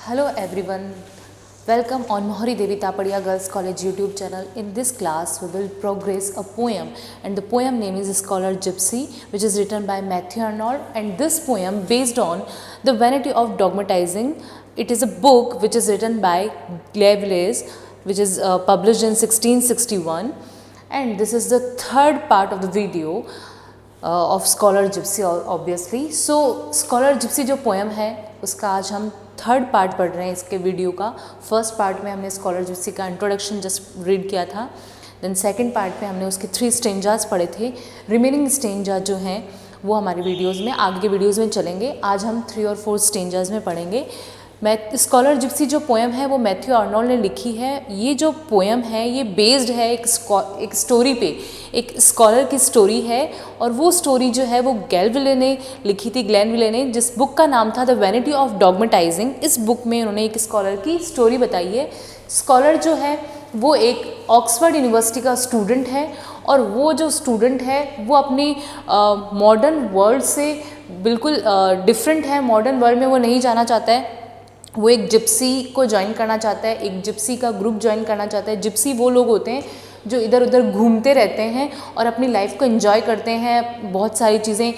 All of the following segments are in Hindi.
Hello everyone, welcome on Mohari Devi Tapadia Girls College YouTube channel. In this class we will progress a poem and the poem name is Scholar Gypsy, which is written by Matthew Arnold, and this poem based on The Vanity of Dogmatizing. It is a book which is written by Glaive, which is published in 1661, and this is the third part of the video of scholar Gypsy obviously. So scholar Gypsy जो पोएम है उसका आज हम थर्ड पार्ट पढ़ रहे हैं इसके वीडियो का. फर्स्ट पार्ट में हमने स्कॉलर जिप्सी का इंट्रोडक्शन जस्ट रीड किया था. देन सेकंड पार्ट में हमने उसके 3 स्टेंजास पढ़े थे. रिमेनिंग स्टेंजा जो हैं वो हमारे वीडियोज़ में आगे के वीडियोज़ में चलेंगे. आज हम 3 और 4 स्टेंजास में पढ़ेंगे. स्कॉलर जिप्सी जो पोएम है वो मैथ्यू आर्नोल्ड ने लिखी है. ये जो पोएम है ये बेस्ड है एक स्टोरी पे, एक स्कॉलर की स्टोरी है, और वो स्टोरी जो है वो ग्लेनविले ने लिखी थी, ग्लेनविले ने, जिस बुक का नाम था द वैनिटी ऑफ डॉगमेटाइजिंग. इस बुक में उन्होंने एक स्कॉलर की स्टोरी बताई है. स्कॉलर जो है वो एक ऑक्सफोर्ड यूनिवर्सिटी का स्टूडेंट है, और वो जो स्टूडेंट है वो अपनी मॉडर्न वर्ल्ड से बिल्कुल डिफरेंट है. मॉडर्न वर्ल्ड में वो नहीं जाना चाहता है. वो एक जिप्सी को ज्वाइन करना चाहता है, एक जिप्सी का ग्रुप ज्वाइन करना चाहता है. जिप्सी वो लोग होते हैं जो इधर उधर घूमते रहते हैं और अपनी लाइफ को एंजॉय करते हैं, बहुत सारी चीज़ें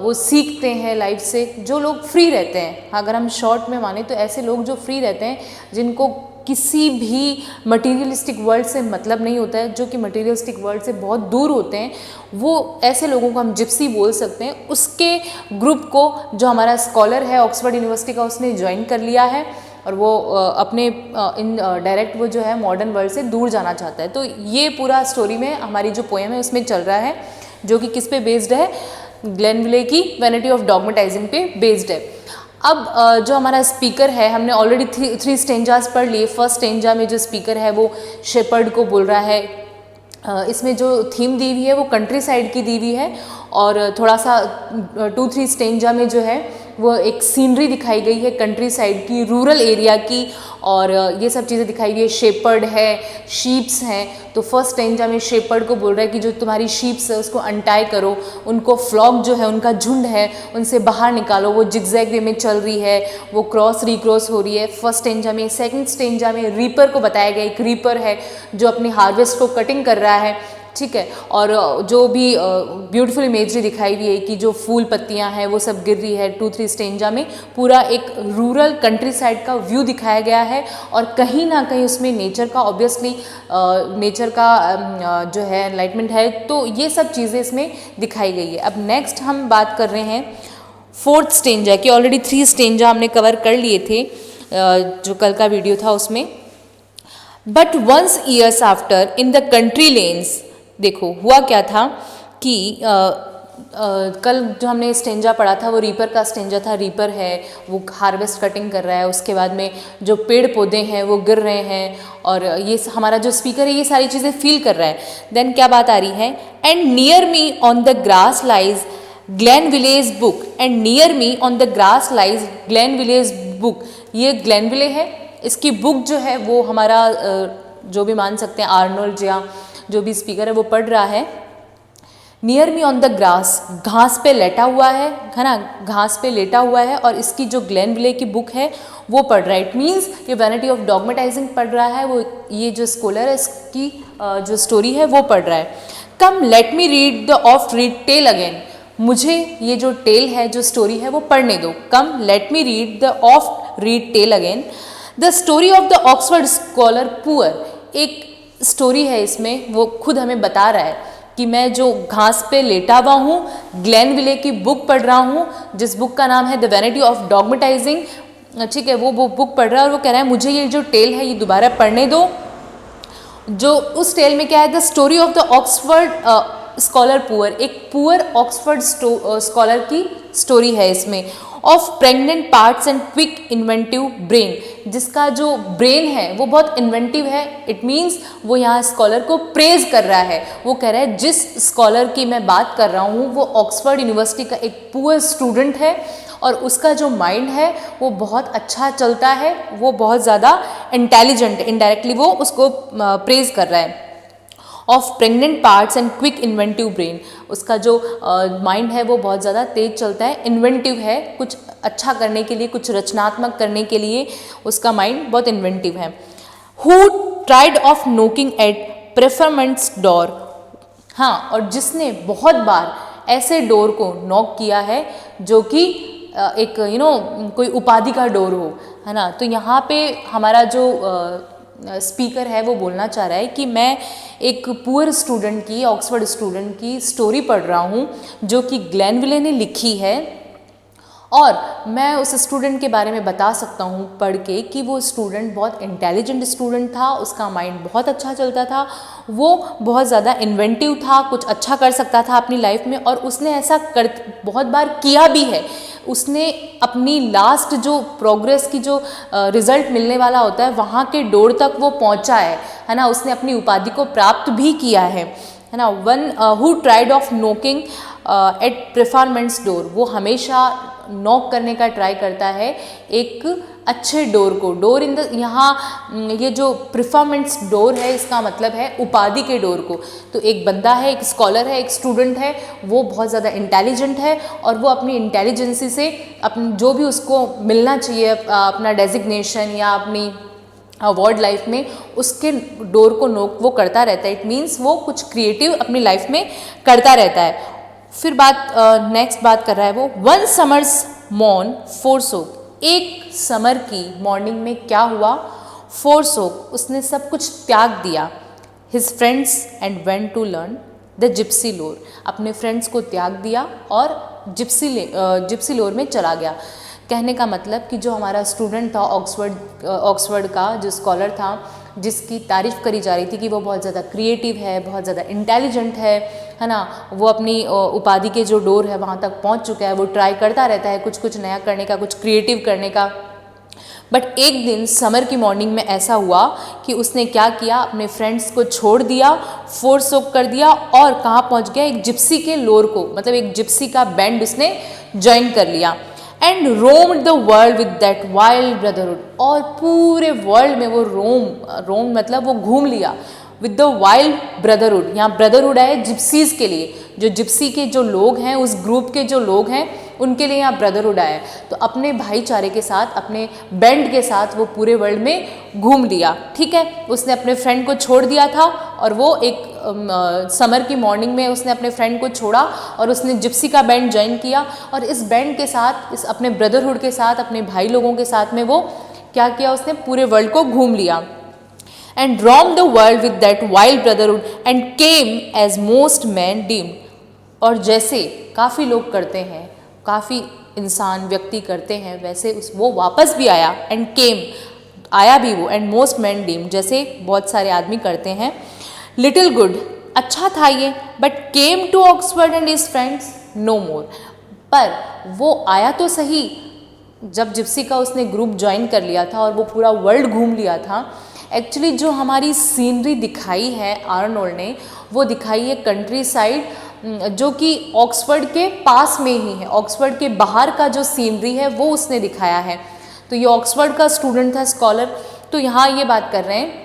वो सीखते हैं लाइफ से. जो लोग फ्री रहते हैं, अगर हम शॉर्ट में माने तो ऐसे लोग जो फ्री रहते हैं, जिनको किसी भी मटीरियलिस्टिक वर्ल्ड से मतलब नहीं होता है, जो कि मटीरियलिस्टिक वर्ल्ड से बहुत दूर होते हैं, वो ऐसे लोगों को हम जिप्सी बोल सकते हैं. उसके ग्रुप को जो हमारा स्कॉलर है ऑक्सफोर्ड यूनिवर्सिटी का, उसने ज्वाइन कर लिया है, और वो अपने डायरेक्ट वो जो है मॉडर्न वर्ल्ड से दूर जाना चाहता है. तो ये पूरा स्टोरी में हमारी जो पोएम है उसमें चल रहा है, जो कि किस पे बेस्ड है, ग्लेनविले की वैनिटी ऑफ डॉगमेटाइजिंग पे बेस्ड है. अब जो हमारा स्पीकर है, हमने ऑलरेडी 3 स्टेंजास पढ़ लिए. फर्स्ट स्टेंजा में जो स्पीकर है वो शेपर्ड को बोल रहा है. इसमें जो थीम दी हुई है वो कंट्री साइड की दी हुई है, और थोड़ा सा 2-3 स्टेंजा में जो है वो एक सीनरी दिखाई गई है कंट्री साइड की, रूरल एरिया की, और ये सब चीज़ें दिखाई गई है. शेपर्ड है, शीप्स हैं. तो फर्स्ट स्टेंजा में शेपर्ड को बोल रहा है कि जो तुम्हारी शीप्स है उसको अनटाई करो, उनको फ्लॉक जो है, उनका झुंड है, उनसे बाहर निकालो. वो जिगजैग वे में चल रही है, वो क्रॉस रिक्रॉस हो रही है फर्स्ट स्टेंजा में. सेकंड स्टेंजा में रीपर को बताया गया. एक रीपर है जो अपनी हार्वेस्ट को कटिंग कर रहा है, ठीक है, और जो भी ब्यूटीफुल इमेजरी दिखाई दी है कि जो फूल पत्तियां हैं वो सब गिर रही है. 2-3 स्टेंजा में पूरा एक रूरल कंट्री साइड का व्यू दिखाया गया है, और कहीं ना कहीं उसमें नेचर का ऑब्वियसली नेचर का जो है एनलाइटमेंट है. तो ये सब चीज़ें इसमें दिखाई गई है. अब नेक्स्ट हम बात कर रहे हैं 4th स्टेंजा की. ऑलरेडी 3 स्टेंजा हमने कवर कर लिए थे जो कल का वीडियो था उसमें. But once years after in the country lanes, देखो हुआ क्या था कि कल जो हमने स्टेंजा पढ़ा था वो रीपर का स्टेंजा था. रीपर है, वो हार्वेस्ट कटिंग कर रहा है, उसके बाद में जो पेड़ पौधे हैं वो गिर रहे हैं, और ये हमारा जो स्पीकर है ये सारी चीज़ें फील कर रहा है. देन क्या बात आ रही है, and near me on the grass lies Glanvil's book. And near me on the grass lies Glanvil's book. ये ग्लेनविले है, इसकी बुक जो है वो हमारा जो भी मान सकते हैं आर्नोल्ड या जो भी स्पीकर है वो पढ़ रहा है. Near me on the grass, घास पे लेटा हुआ है ना, घास पे लेटा हुआ है, और इसकी जो ग्लेनविले की बुक है वो पढ़ रहा है. इट मीन्स ये वैनिटी ऑफ डॉगमेटाइजिंग पढ़ रहा है. वो ये जो स्कॉलर है इसकी जो स्टोरी है वो पढ़ रहा है. Come let me read the oft read tale again. मुझे ये जो टेल है, जो स्टोरी है वो पढ़ने दो. Come let me read the oft read tale again. The story of the Oxford scholar poor. एक स्टोरी है इसमें, वो खुद हमें बता रहा है कि मैं जो घास पे लेटा हुआ हूँ, ग्लेनविले की बुक पढ़ रहा हूँ, जिस बुक का नाम है द वैनिटी ऑफ डॉगमेटाइजिंग, ठीक है, वो बुक पढ़ रहा है, और वो कह रहा है मुझे ये जो टेल है ये दोबारा पढ़ने दो. जो उस टेल में क्या है, the story of the Oxford scholar poor. एक पुअर ऑक्सफोर्ड स्कॉलर की स्टोरी है इसमें. Of pregnant parts and quick inventive brain. जिसका जो ब्रेन है वो बहुत इन्वेंटिव है. इट मीन्स वो यहाँ स्कॉलर को प्रेज कर रहा है. वो कह रहा है जिस स्कॉलर की मैं बात कर रहा हूँ वो ऑक्सफोर्ड यूनिवर्सिटी का एक पुअर स्टूडेंट है, और उसका जो माइंड है वो बहुत अच्छा चलता है, वो बहुत ज़्यादा इंटेलिजेंट. इनडायरेक्टली वो उसको प्रेज कर रहा है. Of pregnant parts and quick inventive brain. उसका जो माइंड है वो बहुत ज़्यादा तेज चलता है, इन्वेंटिव है, कुछ अच्छा करने के लिए, कुछ रचनात्मक करने के लिए उसका माइंड बहुत इन्वेंटिव है। Who tried of knocking at preferment's door. हाँ, और जिसने बहुत बार ऐसे डोर को नॉक किया है जो कि एक कोई उपाधि का डोर हो, है ना। तो यहाँ पे हमारा जो स्पीकर है वो बोलना चाह रहा है कि मैं एक पुअर स्टूडेंट की, ऑक्सफोर्ड स्टूडेंट की स्टोरी पढ़ रहा हूँ जो कि ग्लेनविले ने लिखी है, और मैं उस स्टूडेंट के बारे में बता सकता हूँ पढ़ के कि वो स्टूडेंट बहुत इंटेलिजेंट स्टूडेंट था, उसका माइंड बहुत अच्छा चलता था, वो बहुत ज़्यादा इन्वेंटिव था, कुछ अच्छा कर सकता था अपनी लाइफ में, और उसने ऐसा बहुत बार किया भी है। उसने अपनी लास्ट जो प्रोग्रेस की जो रिजल्ट मिलने वाला होता है वहाँ के डोर तक वो पहुँचा है ना। उसने अपनी उपाधि को प्राप्त भी किया है ना। One who tried of knocking at preferment's door, वो हमेशा नॉक करने का ट्राई करता है एक अच्छे डोर को। डोर इन द, यहाँ ये जो प्रेफरमेंट्स डोर है इसका मतलब है उपाधि के डोर को। तो एक बंदा है, एक स्कॉलर है, एक स्टूडेंट है, वो बहुत ज़्यादा इंटेलिजेंट है और वो अपनी इंटेलिजेंसी से अपनी जो भी उसको मिलना चाहिए, अपना डेजिग्नेशन या अपनी अवार्ड लाइफ में, उसके डोर को नोक वो करता रहता है। इट मीन्स वो कुछ क्रिएटिव अपनी लाइफ में करता रहता है। फिर नेक्स्ट बात कर रहा है वो, वन समर्स मॉर्न फोरसोक। एक समर की मॉर्निंग में क्या हुआ? फोरसोक, उसने सब कुछ त्याग दिया। His friends and went to learn the gypsy lore, अपने फ्रेंड्स को त्याग दिया और जिप्सी लोर में चला गया। कहने का मतलब कि जो हमारा स्टूडेंट था ऑक्सफोर्ड का जो स्कॉलर था, जिसकी तारीफ़ करी जा रही थी कि वो बहुत ज़्यादा क्रिएटिव है, बहुत ज़्यादा इंटेलिजेंट है ना, वो अपनी उपाधि के जो डोर है वहाँ तक पहुँच चुका है, वो ट्राई करता रहता है कुछ नया करने का, कुछ क्रिएटिव करने का। बट एक दिन समर की मॉर्निंग में ऐसा हुआ कि उसने क्या किया, अपने फ्रेंड्स को छोड़ दिया, फोरसोक कर दिया और कहाँ पहुँच गया? एक जिप्सी के लोर को, मतलब एक जिप्सी का बैंड उसने ज्वाइन कर लिया। And roamed the world with that wild brotherhood, और पूरे वर्ल्ड में वो रोम मतलब वो घूम लिया विद द वाइल्ड ब्रदरहुड। यहाँ ब्रदरहुड है जिप्सीज के लिए, जो जिप्सी के जो लोग हैं, उस ग्रुप के जो लोग हैं उनके लिए यहाँ ब्रदरहुड आया है। तो अपने भाईचारे के साथ, अपने बैंड के साथ वो पूरे वर्ल्ड में घूम लिया। ठीक है, उसने अपने फ्रेंड को छोड़ दिया था और वो एक समर की मॉर्निंग में उसने अपने फ्रेंड को छोड़ा और उसने जिप्सी का बैंड ज्वाइन किया, और इस बैंड के साथ, इस अपने ब्रदरहुड के साथ, अपने भाई लोगों के साथ में वो क्या किया, उसने पूरे वर्ल्ड को घूम लिया। And roamed the world with that wild brotherhood and came as most men deemed, और जैसे काफ़ी लोग करते हैं, काफ़ी इंसान व्यक्ति करते हैं, वैसे वो वापस भी आया। एंड केम, आया भी वो, एंड मोस्ट मैन डीम, जैसे बहुत सारे आदमी करते हैं। लिटिल गुड, अच्छा था ये, but came to Oxford and his friends no more, पर वो आया तो सही, जब जिप्सी का उसने ग्रुप ज्वाइन कर लिया था और वो पूरा वर्ल्ड घूम लिया था। एक्चुअली जो हमारी सीनरी दिखाई है आर्नोल्ड ने, वो दिखाई है कंट्री साइड, जो कि ऑक्सफोर्ड के पास में ही है। ऑक्सफोर्ड के बाहर का जो सीनरी है वो उसने दिखाया है। तो ये ऑक्सफोर्ड का स्टूडेंट था, स्कॉलर। तो यहाँ ये बात कर रहे हैं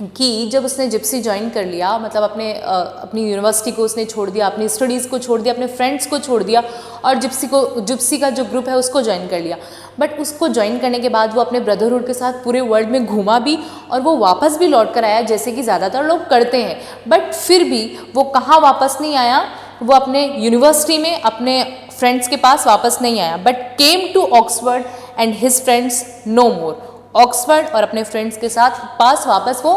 कि जब उसने जिप्सी ज्वाइन कर लिया, मतलब अपनी यूनिवर्सिटी को उसने छोड़ दिया, अपनी स्टडीज़ को छोड़ दिया, अपने फ्रेंड्स को छोड़ दिया और जिप्सी का जो ग्रुप है उसको ज्वाइन कर लिया। बट उसको ज्वाइन करने के बाद वो अपने ब्रदरहुड के साथ पूरे वर्ल्ड में घूमा भी और वो वापस भी लौट कर आया, जैसे कि ज़्यादातर लोग करते हैं। बट फिर भी वो कहाँ वापस नहीं आया, वो अपने यूनिवर्सिटी में अपने फ्रेंड्स के पास वापस नहीं आया, but came to Oxford and his friends no more. Oxford और अपने फ्रेंड्स के साथ पास वापस वो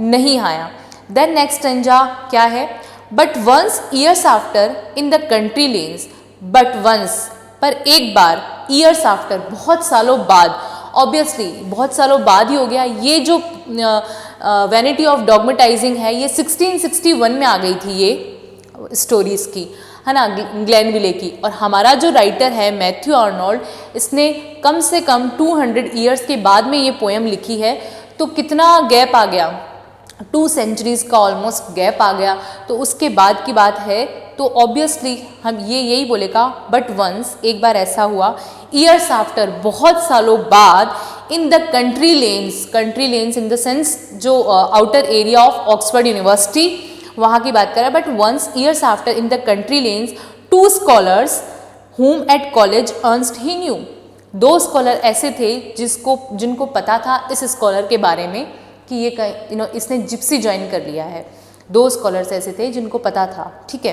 नहीं आया। देन नेक्स्ट स्टेंजा क्या है? But once years after in the country lanes, but once, पर एक बार, ईयर्स आफ्टर, बहुत सालों बाद, ऑब्वियसली बहुत सालों बाद ही हो गया। ये जो वैनिटी ऑफ डॉगमेटाइजिंग है ये 1661 में आ गई थी ये स्टोरीज़ की, है ना, ग्लेनविले की। और हमारा जो राइटर है मैथ्यू आर्नोल्ड, इसने कम से कम 200 ईयर्स के बाद में ये पोएम लिखी है। तो कितना गैप आ गया, 2 सेंचुरीज़ का ऑलमोस्ट गैप आ गया। तो उसके बाद की बात है, तो ऑब्वियसली हम यही बोलेगा, बट वंस, एक बार ऐसा हुआ, ईयर्स आफ्टर, बहुत सालों बाद, in the country lanes in the sense जो outer area of Oxford university, वहाँ की बात कर रहा है। But once years after in the country lanes 2 scholars whom at college Ernst he knew। 2 scholar ऐसे थे जिनको पता था इस स्कॉलर के बारे में कि ये इसने जिप्सी ज्वाइन कर लिया है। 2 स्कॉलर्स ऐसे थे जिनको पता था, ठीक है।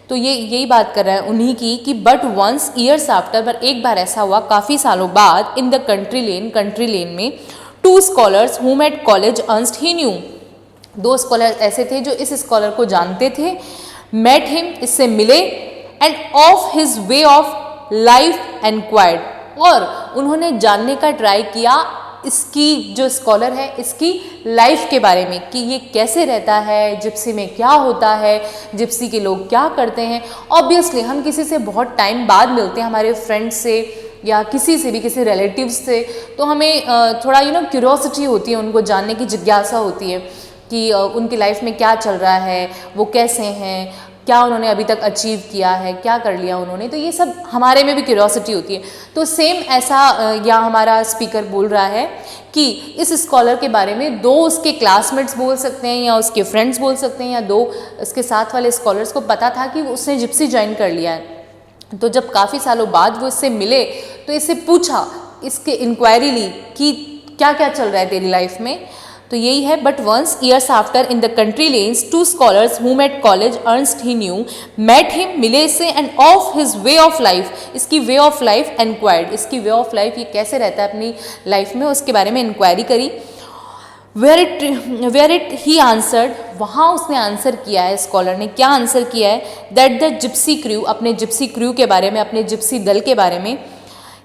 तो ये यही बात कर रहा है उन्हीं की कि बट वंस ईयर्स आफ्टर, पर एक बार ऐसा हुआ काफ़ी सालों बाद, इन द कंट्री लेन में 2 scholars whom at college Ernst he knew। 2 scholar ऐसे थे जो इस स्कॉलर को जानते थे। met him, इससे मिले, and of his way of life enquired, और उन्होंने जानने का ट्राई किया इसकी जो स्कॉलर है इसकी लाइफ के बारे में कि ये कैसे रहता है, जिप्सी में क्या होता है, जिप्सी के लोग क्या करते हैं। ऑब्वियसली हम किसी से बहुत टाइम बाद मिलते हैं, हमारे फ्रेंड्स से या किसी से भी, किसी रिलेटिव्स से, तो हमें थोड़ा क्यूरोसिटी होती है, उनको जानने की जिज्ञासा होती है कि उनकी लाइफ में क्या चल रहा है, वो कैसे हैं, क्या उन्होंने अभी तक अचीव किया है, क्या कर लिया उन्होंने, तो ये सब हमारे में भी क्यूरियोसिटी होती है। तो सेम ऐसा या हमारा स्पीकर बोल रहा है कि इस स्कॉलर के बारे में 2 उसके क्लासमेट्स बोल सकते हैं या उसके फ्रेंड्स बोल सकते हैं या 2 उसके साथ वाले स्कॉलर्स को पता था कि उसने जिप्सी ज्वाइन कर लिया है। तो जब काफ़ी सालों बाद वो इससे मिले तो इससे पूछा, इसके इंक्वायरी ली कि क्या क्या चल रहा है तेरी लाइफ में। तो यही है, but once years after in the country lanes 2 scholars whom at college Ernst he knew met him, मिले से, and of his way of life, इसकी वे ऑफ लाइफ एनक्वायर्ड, इसकी वे ऑफ लाइफ ये कैसे रहता है अपनी लाइफ में उसके बारे में इंक्वायरी करी। वेयर इट ही आंसर्ड, वहाँ उसने आंसर किया है, स्कॉलर ने क्या आंसर किया है, दैट द जिप्सी क्रू, अपने जिप्सी क्रू के बारे में, अपने जिप्सी दल के बारे में,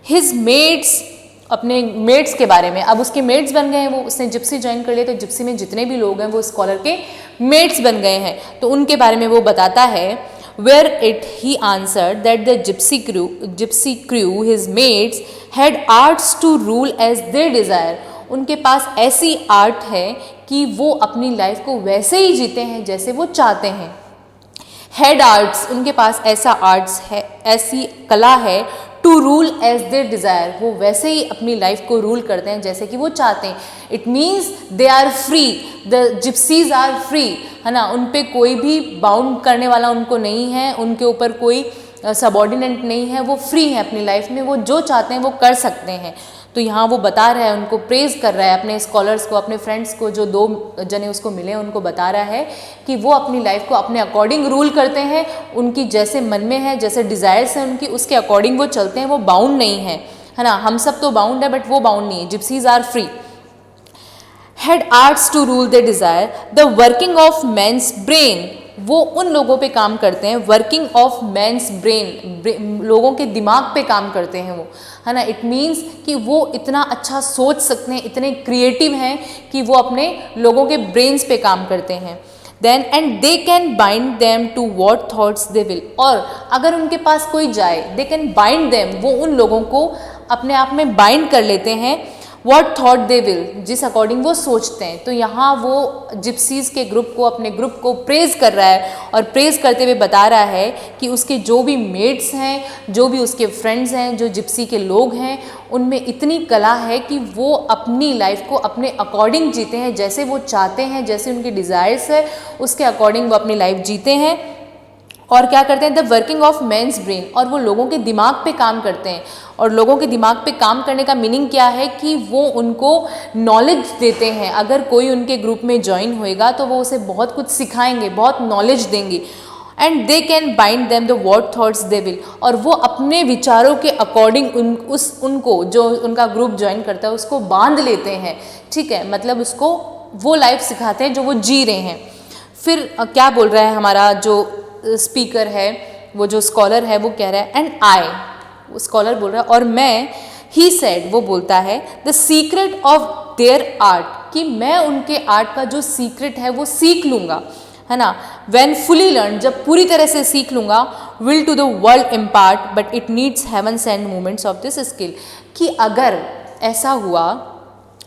हिज मेट्स, अपने मेट्स के बारे में। अब उसके मेट्स बन गए हैं, वो उसने जिप्सी ज्वाइन कर लिया तो जिप्सी में जितने भी लोग हैं वो स्कॉलर के मेट्स बन गए हैं, तो उनके बारे में वो बताता है। Where it he answer that the gypsy crew his mates had arts to rule as they desire, उनके पास ऐसी आर्ट है कि वो अपनी लाइफ को वैसे ही जीते हैं जैसे वो चाहते हैं। हेड आर्ट्स, उनके पास ऐसा आर्ट्स है, ऐसी कला है, to rule as they desire, वो वैसे ही अपनी लाइफ को रूल करते हैं जैसे कि वो चाहते हैं। It means they are free, the gypsies are free, है ना, उन पे कोई भी बाउंड करने वाला उनको नहीं है, उनके ऊपर कोई सबॉर्डिनेट नहीं है, वो फ्री हैं अपनी लाइफ में, वो जो चाहते हैं वो कर सकते हैं। तो यहाँ वो बता रहा है, उनको प्रेज कर रहा है, अपने स्कॉलर्स को, अपने फ्रेंड्स को, जो 2 जने उसको मिले उनको बता रहा है कि वो अपनी लाइफ को अपने अकॉर्डिंग रूल करते हैं, उनकी जैसे मन में है, जैसे डिज़ायर्स हैं उनकी, उसके अकॉर्डिंग वो चलते हैं, वो बाउंड नहीं है ना। हम सब तो बाउंड है बट वो बाउंड नहीं है, gypsies are free. Had arts to rule they desire, the working of man's brain, वो उन लोगों पे काम करते हैं, वर्किंग ऑफ मैंस ब्रेन, लोगों के दिमाग पे काम करते हैं वो, है ना। इट मीन्स कि वो इतना अच्छा सोच सकते हैं, इतने क्रिएटिव हैं कि वो अपने लोगों के ब्रेन्स पे काम करते हैं। Then and they can bind them to what thoughts they will, और अगर उनके पास कोई जाए, दे कैन बाइंड देम, वो उन लोगों को अपने आप में बाइंड कर लेते हैं, वॉट थॉट दे विल, जिस अकॉर्डिंग वो सोचते हैं। तो यहाँ वो जिप्सीज़ के ग्रुप को, अपने ग्रुप को प्रेज कर रहा है और प्रेज करते हुए बता रहा है कि उसके जो भी मेट्स हैं, जो भी उसके फ्रेंड्स हैं, जो जिप्सी के लोग हैं, उनमें इतनी कला है कि वो अपनी लाइफ को अपने अकॉर्डिंग जीते हैं, जैसे वो चाहते हैं, जैसे उनके डिज़ायर्स है उसके अकॉर्डिंग वो अपनी लाइफ जीते हैं। और क्या करते हैं, the working of man's brain, और वो लोगों के दिमाग पे काम करते हैं। और लोगों के दिमाग पे काम करने का मीनिंग क्या है कि वो उनको नॉलेज देते हैं। अगर कोई उनके ग्रुप में ज्वाइन होएगा तो वो उसे बहुत कुछ सिखाएंगे, बहुत नॉलेज देंगे। And they can bind them the what thoughts they will, और वो अपने विचारों के अकॉर्डिंग उनको जो उनका ग्रुप ज्वाइन करता है उसको बांध लेते हैं, ठीक है, मतलब उसको वो लाइफ सिखाते हैं जो वो जी रहे हैं। फिर क्या बोल रहा है हमारा जो स्पीकर है, वो जो स्कॉलर है, वो कह रहा है एंड आई, वो स्कॉलर बोल रहा है और मैं, ही सेड, वो बोलता है, the secret of their art, कि मैं उनके आर्ट का जो सीक्रेट है वो सीख लूँगा, है ना। व्हेन फुली लर्न, जब पूरी तरह से सीख लूँगा, will to the world impart but it needs heaven sent movements of this skill, कि अगर ऐसा हुआ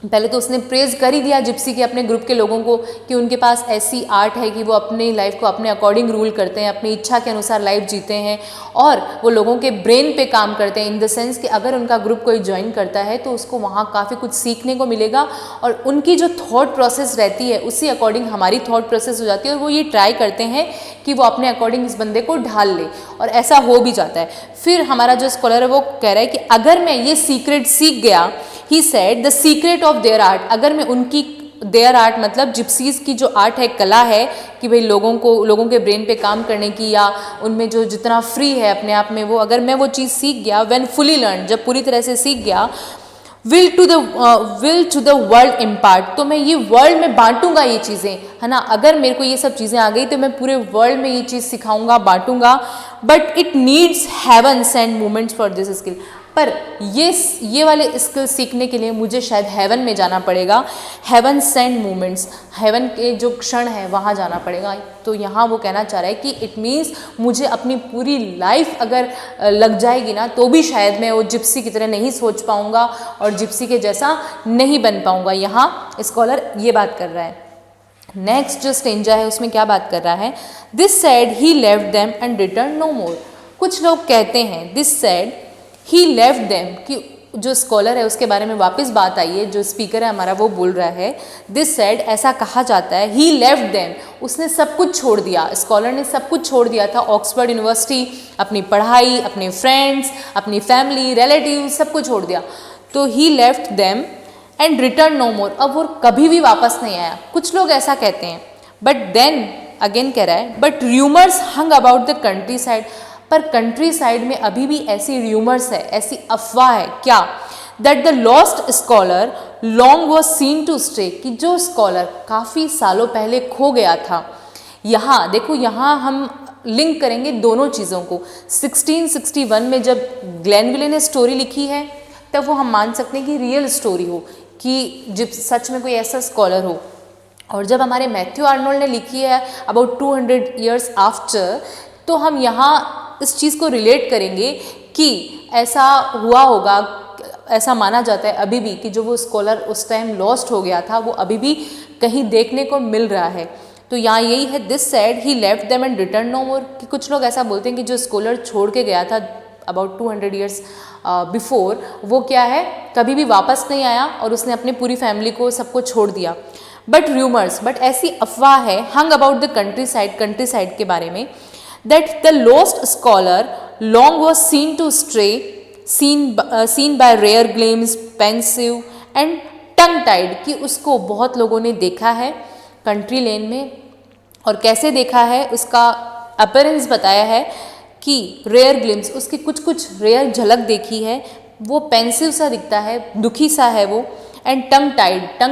पहले तो उसने प्रेज कर ही दिया जिप्सी के अपने ग्रुप के लोगों को कि उनके पास ऐसी आर्ट है कि वो अपनी लाइफ को अपने अकॉर्डिंग रूल करते हैं, अपनी इच्छा के अनुसार लाइफ जीते हैं और वो लोगों के ब्रेन पे काम करते हैं, इन द सेंस कि अगर उनका ग्रुप कोई ज्वाइन करता है तो उसको वहाँ काफ़ी कुछ सीखने को मिलेगा और उनकी जो थॉट प्रोसेस रहती है उसी अकॉर्डिंग हमारी थॉट प्रोसेस हो जाती है और वो ये ट्राई करते हैं कि वो अपने अकॉर्डिंग इस बंदे को ढाल ले और ऐसा हो भी जाता है। फिर हमारा जो स्कॉलर है वो कह रहा है कि अगर मैं ये सीक्रेट सीख गया, he said the secret of their art, अगर मैं उनकी देयर आर्ट मतलब जिप्सीज की जो आर्ट है, कला है कि भाई लोगों के ब्रेन पे काम करने की या उनमें जो जितना फ्री है अपने आप में वो, अगर मैं वो चीज़ सीख गया, व्हेन फुली लर्न, जब पूरी तरह से सीख गया, will to the world impart, तो मैं ये वर्ल्ड में बांटूंगा ये चीज़ें, है ना। अगर मेरे को ये सब चीज़ें आ गई तो मैं पूरे वर्ल्ड में ये चीज़ सिखाऊंगा, बांटूंगा, but it needs heaven sent movements for this skill, पर ये वाले स्किल सीखने के लिए मुझे शायद हेवन में जाना पड़ेगा, हेवन सेंड मूवमेंट्स, हेवन के जो क्षण है वहाँ जाना पड़ेगा। तो यहाँ वो कहना चाह रहा है कि इट मीन्स मुझे अपनी पूरी लाइफ अगर लग जाएगी ना तो भी शायद मैं वो जिप्सी की तरह नहीं सोच पाऊँगा और जिप्सी के जैसा नहीं बन पाऊँगा। यहाँ स्कॉलर ये बात कर रहा है। नेक्स्ट जो स्टेंजा है उसमें क्या बात कर रहा है, this said he left them and return no more. कुछ लोग कहते हैं this said he left them, कि जो स्कॉलर है उसके बारे में वापस बात आई है, जो स्पीकर है हमारा वो बोल रहा है दिस सैड, ऐसा कहा जाता है, ही लेफ्ट देम, उसने सब कुछ छोड़ दिया, स्कॉलर ने सब कुछ छोड़ दिया था, ऑक्सफोर्ड यूनिवर्सिटी, अपनी पढ़ाई, अपने फ्रेंड्स, अपनी फैमिली, रिलेटिव, सब कुछ छोड़ दिया। तो he left them and return no more, अब वो कभी भी वापस नहीं आया। कुछ लोग ऐसा कहते हैं, बट देन अगेन कह रहा है, but rumours hung about the country side, पर कंट्री साइड में अभी भी ऐसी र्यूमर्स है, ऐसी अफवाह है, क्या, that the lost scholar long was seen to stay, कि जो स्कॉलर काफ़ी सालों पहले खो गया था। यहाँ देखो, यहाँ हम लिंक करेंगे दोनों चीज़ों को। 1661 में जब ग्लेनविले ने स्टोरी लिखी है तब वो हम मान सकते हैं कि रियल स्टोरी हो, कि जब सच में कोई ऐसा स्कॉलर हो। और जब हमारे मैथ्यू आर्नोल्ड ने लिखी है अबाउट 200 ईयर्स आफ्टर, तो हम यहाँ इस चीज़ को रिलेट करेंगे कि ऐसा हुआ होगा, ऐसा माना जाता है अभी भी कि जो वो स्कॉलर उस टाइम लॉस्ट हो गया था वो अभी भी कहीं देखने को मिल रहा है। तो यहाँ यही है, this said he left them and return no more, कि कुछ लोग ऐसा बोलते हैं कि जो स्कॉलर छोड़ के गया था अबाउट 200 ईयर्स बिफोर, वो क्या है, कभी भी वापस नहीं आया और उसने अपनी पूरी फैमिली को सबको छोड़ दिया। बट र्यूमर्स, बट ऐसी अफवाह है, हंग अबाउट द कंट्री साइड के बारे में, that the lost scholar long was seen to stray, seen by rare gleams, pensive and tongue tied, कि उसको बहुत लोगों ने देखा है कंट्री लेन में, और कैसे देखा है उसका अपीयरेंस बताया है कि रेयर ग्लिम्स, उसकी कुछ रेयर झलक देखी है, वो पेंसिव सा दिखता है, दुखी सा है वो, and tongue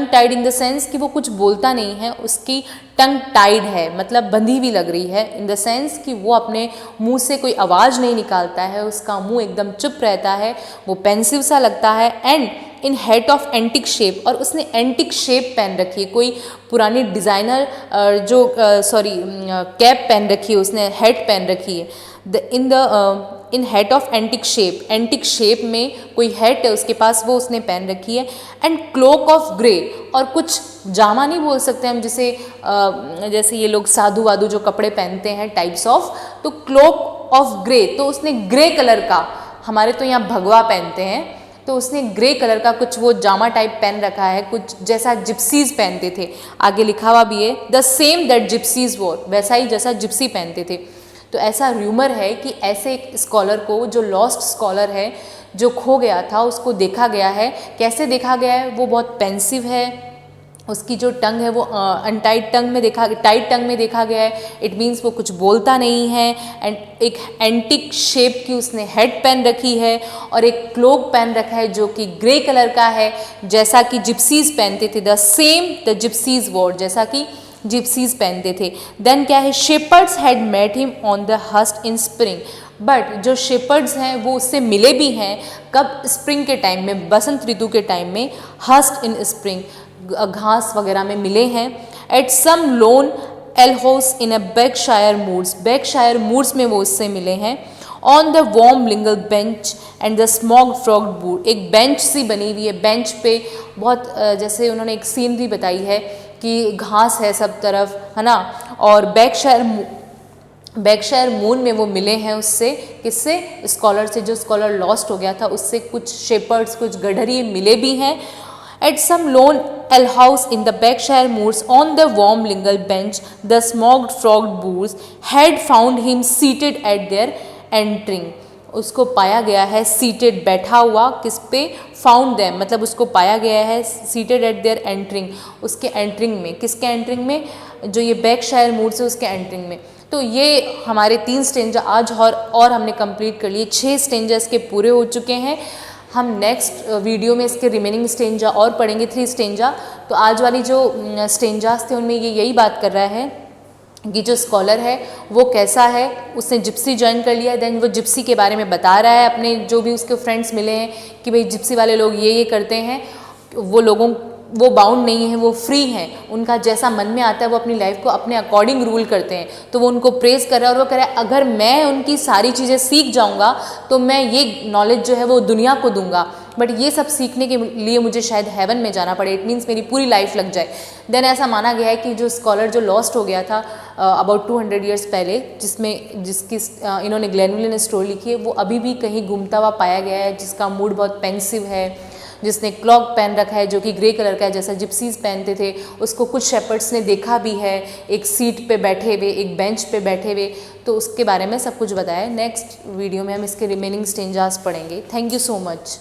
tied in the sense कि वो कुछ बोलता नहीं है, उसकी टंग टाइड है, मतलब बंधी हुई लग रही है, इन द सेंस कि वो अपने मुंह से कोई आवाज़ नहीं निकालता है, उसका मुंह एकदम चुप रहता है, वो पेंसिव सा लगता है, and in head of antique shape, और उसने एंटिक शेप पहन रखी है, कोई पुरानी डिज़ाइनर कैप पहन रखी है, उसने हेड पहन रखी है, in head of antique shape में कोई हेड है उसके पास, वो उसने पहन रखी है, एंड क्लोक ऑफ ग्रे, और कुछ जामा नहीं बोल सकते हम, जैसे ये लोग साधु वाधु जो कपड़े पहनते हैं टाइप्स ऑफ, तो क्लोक ऑफ ग्रे, तो उसने ग्रे कलर का, हमारे तो यहाँ भगवा पहनते हैं, तो उसने ग्रे कलर का कुछ वो जामा टाइप पहन रखा है, कुछ जैसा जिप्सीज पहनते थे, आगे लिखा हुआ भी है द सेम दैट जिप्सीज वोर, वैसा ही जैसा जिप्सी पहनते थे। तो ऐसा र्यूमर है कि ऐसे एक स्कॉलर को, जो लॉस्ट स्कॉलर है, जो खो गया था, उसको देखा गया है। कैसे देखा गया है, वो बहुत पेंसिव है, उसकी जो टंग है वो टाइट टंग में देखा गया है, इट मीन्स वो कुछ बोलता नहीं है, एंड एक एंटिक शेप की उसने हेड पहन रखी है, और एक क्लोक पहन रखा है जो कि ग्रे कलर का है, जैसा कि जिप्सीज पहनते थे, the same the gypsies wore, जैसा कि जिप्सीज पहनते थे। देन क्या है, shepherds had met him on the Hurst in spring, but जो शेपर्ड्स हैं वो उससे मिले भी हैं, कब, स्प्रिंग के टाइम में, बसंत ऋतु के टाइम में, हस्ट इन स्प्रिंग, घास वगैरह में मिले हैं। At some lone alehouse in a Berkshire moods में वो उससे मिले हैं। On the warm ingle bench and the smock frock boot, एक बेंच सी बनी हुई है, बेंच पे बहुत जैसे उन्होंने एक सीनरी बताई है कि घास है सब तरफ, है ना, और बैकशायर मून में वो मिले हैं उससे, किससे, स्कॉलर से, जो स्कॉलर लॉस्ट हो गया था उससे कुछ शेपर्ड्स, कुछ गडरिए मिले भी हैं। At some lone alehouse in the Berkshire moors on the warm lingal bench the smogged frogged boors had found him seated at their entering, उसको पाया गया है सीटेड, बैठा हुआ, किस पे, फाउंड देम, मतलब उसको पाया गया है सीटेड एट देयर एंटरिंग, उसके एंटरिंग में, किसके एंटरिंग में, जो ये बैकशायर मूर से उसके एंटरिंग में। तो ये हमारे 3 स्टेंजा आज और हमने कंप्लीट कर लिए, 6 स्टेंजा इसके पूरे हो चुके हैं। हम नेक्स्ट वीडियो में इसके रिमेनिंग स्टेंजा और पढ़ेंगे, 3 स्टेंजा। तो आज वाली जो स्टेंजास थे उनमें ये यही बात कर रहा है कि जो स्कॉलर है वो कैसा है, उसने जिप्सी ज्वाइन कर लिया, देन वो जिप्सी के बारे में बता रहा है अपने जो भी उसके फ्रेंड्स मिले हैं कि भाई जिप्सी वाले लोग ये करते हैं, वो बाउंड नहीं है, वो फ्री हैं, उनका जैसा मन में आता है वो अपनी लाइफ को अपने अकॉर्डिंग रूल करते हैं। तो वो उनको प्रेज़ कर रहा है और वो कह रहा है अगर मैं उनकी सारी चीज़ें सीख जाऊंगा तो मैं ये नॉलेज जो है वो दुनिया को दूंगा, बट ये सब सीखने के लिए मुझे शायद हेवन में जाना पड़े, इट मीन्स मेरी पूरी लाइफ लग जाए। देन ऐसा माना गया है कि जो स्कॉलर जो लॉस्ट हो गया था अबाउट 200 ईयर्स पहले, जिसकी इन्होंने ग्लेनविले ने स्टोरी लिखी है, वो अभी भी कहीं घूमता हुआ पाया गया है, जिसका मूड बहुत पेंसिव है, जिसने क्लॉक पहन रखा है जो कि ग्रे कलर का है जैसा जिप्सीज पहनते थे। उसको कुछ शेपर्ड्स ने देखा भी है, एक सीट पे बैठे हुए, एक बेंच पे बैठे हुए। तो उसके बारे में सब कुछ बताया। नेक्स्ट वीडियो में हम इसके रिमेनिंग स्टेंजास पढ़ेंगे। Thank you so much.